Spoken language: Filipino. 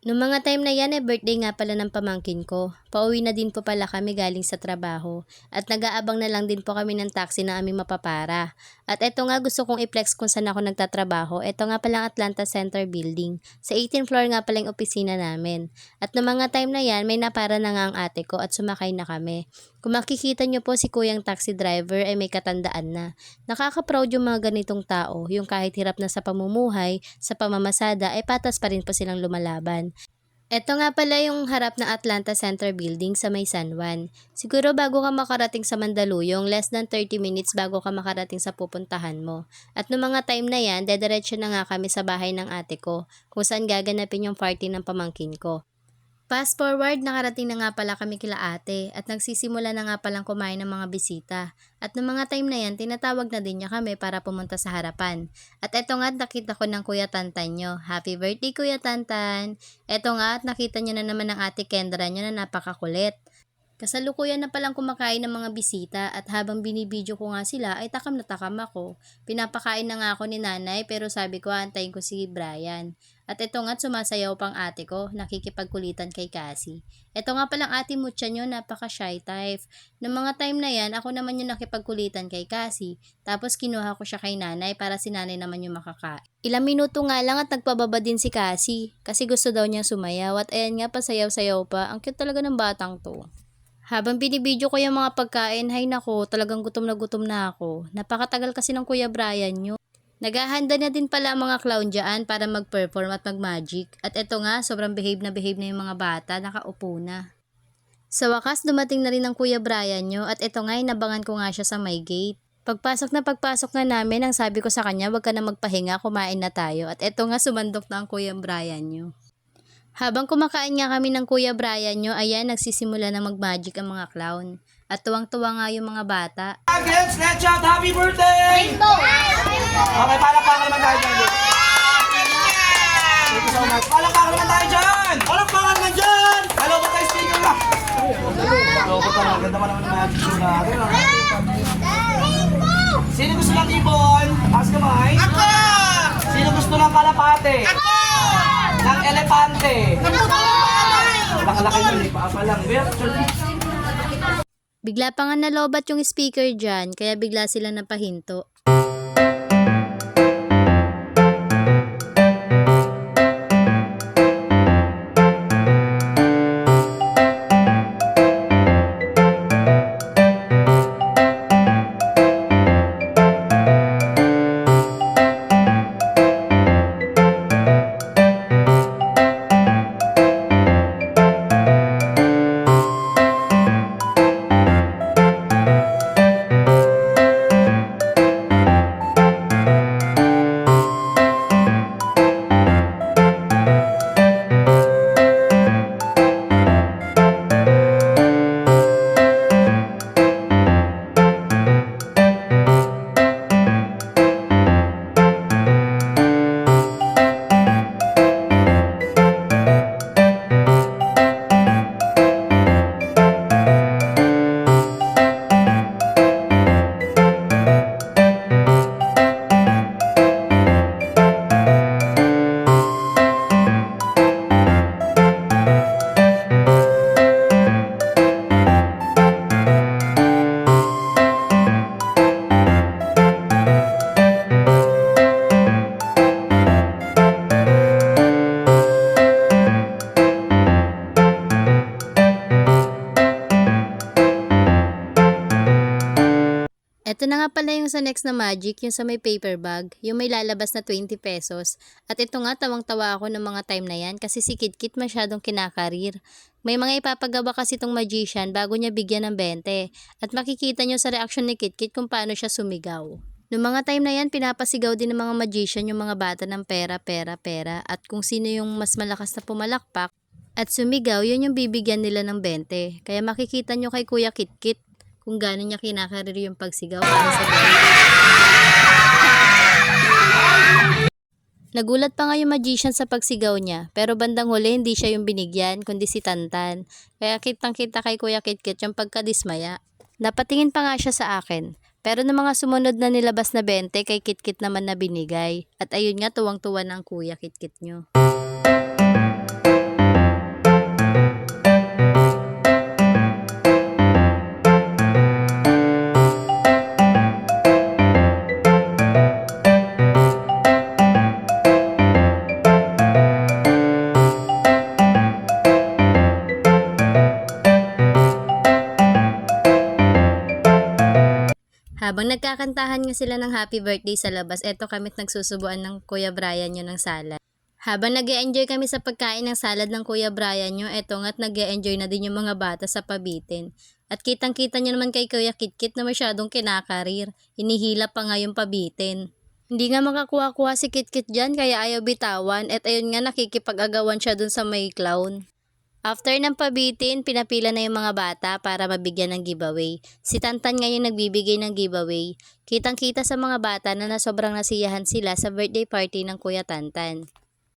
Noong mga time na yan, birthday nga pala ng pamangkin ko. Pauwi na din po pala kami galing sa trabaho. At nag-aabang na lang din po kami ng taxi na aming mapapara. At eto nga gusto kong i-flex kung saan ako nagtatrabaho. Eto nga pala ang Atlanta Center Building. Sa 18th floor nga pala yung opisina namin. At noong mga time na yan, may napara na nga ang ate ko at sumakay na kami. Kung makikita nyo po si kuyang taxi driver ay may katandaan na. Nakaka-proud yung mga ganitong tao, yung kahit hirap na sa pamumuhay, sa pamamasada ay patas pa rin po silang lumalaban. Eto nga pala yung harap ng Atlanta Center Building sa may San Juan. Siguro bago ka makarating sa Mandaluyong, less than 30 minutes bago ka makarating sa pupuntahan mo. At noong mga time na yan, dediretso na nga kami sa bahay ng ate ko, kung saan gaganapin yung party ng pamangkin ko. Fast forward, nakarating na nga pala kami kila ate at nagsisimula na nga palang kumain ng mga bisita. At noong mga time na yan, tinatawag na din niya kami para pumunta sa harapan. At eto nga, nakita ko ng Kuya Tantan nyo. Happy birthday Kuya Tantan! Eto nga, at nakita niyo na naman ang ate Kendra nyo na napakakulit. Kasalukuyan na palang kumakain ng mga bisita at habang binibidyo ko nga sila ay takam na takam ako. Pinapakain na nga ako ni nanay pero sabi ko antayin ko si Brian. At ito nga't sumasayaw pang ate ko, nakikipagkulitan kay Cassie. Ito nga palang ate Mucha nyo, napaka-shy type. Noong mga time na yan, ako naman yung nakipagkulitan kay Cassie. Tapos kinuha ko siya kay nanay para si nanay naman yung makakain. Ilang minuto nga lang at nagpababa din si Cassie kasi gusto daw niya sumayaw at ayan nga pasayaw-sayaw pa. Ang cute talaga ng batang to. Habang binibidyo ko yung mga pagkain, hay nako, talagang gutom na ako. Napakatagal kasi ng Kuya Brian nyo. Naghahanda na din pala ang mga clown dyan para mag-perform at mag-magic. At eto nga, sobrang behave na yung mga bata, nakaupo na. Sa wakas, dumating na rin ang Kuya Brian nyo at eto nga, inabangan ko nga siya sa my gate. Pagpasok nga namin, ang sabi ko sa kanya, wag ka na magpahinga, kumain na tayo. At eto nga, sumandok na ang Kuya Brian nyo. Habang kumakain nga kami ng Kuya Brian nyo, ayan, nagsisimula na mag-magic ang mga clown. At tuwang-tuwa nga yung mga bata. Again, snatch out, happy birthday! Rainbow! Okay, palakpakan naman tayo dyan. Thank you so much. Palakpakan naman tayo dyan! Palakpakan naman dyan! Hello ba tayo speaker na? Hello ba tayo? Ganda pa naman yung magic show natin. Sino gusto ng ibon? Taas kamay. Ako! Sino gusto ng kalapate? Ako! Ng elepante? Nakalaki mo, pa lang. Virtually. Bigla pa nga nalobat yung speaker dyan, kaya bigla sila napahinto. Ito na nga pala yung sa next na magic, yung sa may paper bag, yung may lalabas na 20 pesos. At ito nga, tawang-tawa ako ng mga time na yan kasi si Kitkit masyadong kinakarir. May mga ipapagawa kasi itong magician bago niya bigyan ng 20. At makikita nyo sa reaction ni Kitkit kung paano siya sumigaw. Noong mga time na yan, pinapasigaw din ng mga magician yung mga bata ng pera, pera, pera. At kung sino yung mas malakas na pumalakpak at sumigaw, yun yung bibigyan nila ng 20. Kaya makikita nyo kay Kuya Kitkit kung gano'n niya kinakarir yung pagsigaw para sa baby. Nagulat pa nga yung magician sa pagsigaw niya, pero bandang huli hindi siya yung binigyan, kundi si Tantan. Kaya kitang-kita kay Kuya Kitkit yung pagkadismaya. Napatingin pa nga siya sa akin, pero ng mga sumunod na nilabas na 20 kay Kitkit naman na binigay. At ayun nga, tuwang-tuwa ng Kuya Kitkit nyo. nagkakantahan nga sila ng happy birthday sa labas, eto kami't nagsusubuan ng Kuya Brian nyo ng salad. Habang nag-e-enjoy kami sa pagkain ng salad ng Kuya Brian nyo, eto nga't nag-e-enjoy na din yung mga bata sa pabitin. At kitang-kita nyo naman kay Kuya Kitkit na masyadong kinakarir. Hinihila pa nga yung pabitin. Hindi nga makakuha-kuha si Kitkit dyan kaya ayaw bitawan at ayun nga nakikipag-agawan siya dun sa may clown. After ng pabitin, pinapila na yung mga bata para mabigyan ng giveaway. Si Tantan nga yung nagbibigay ng giveaway. Kitang-kita sa mga bata na sobrang nasiyahan sila sa birthday party ng Kuya Tantan.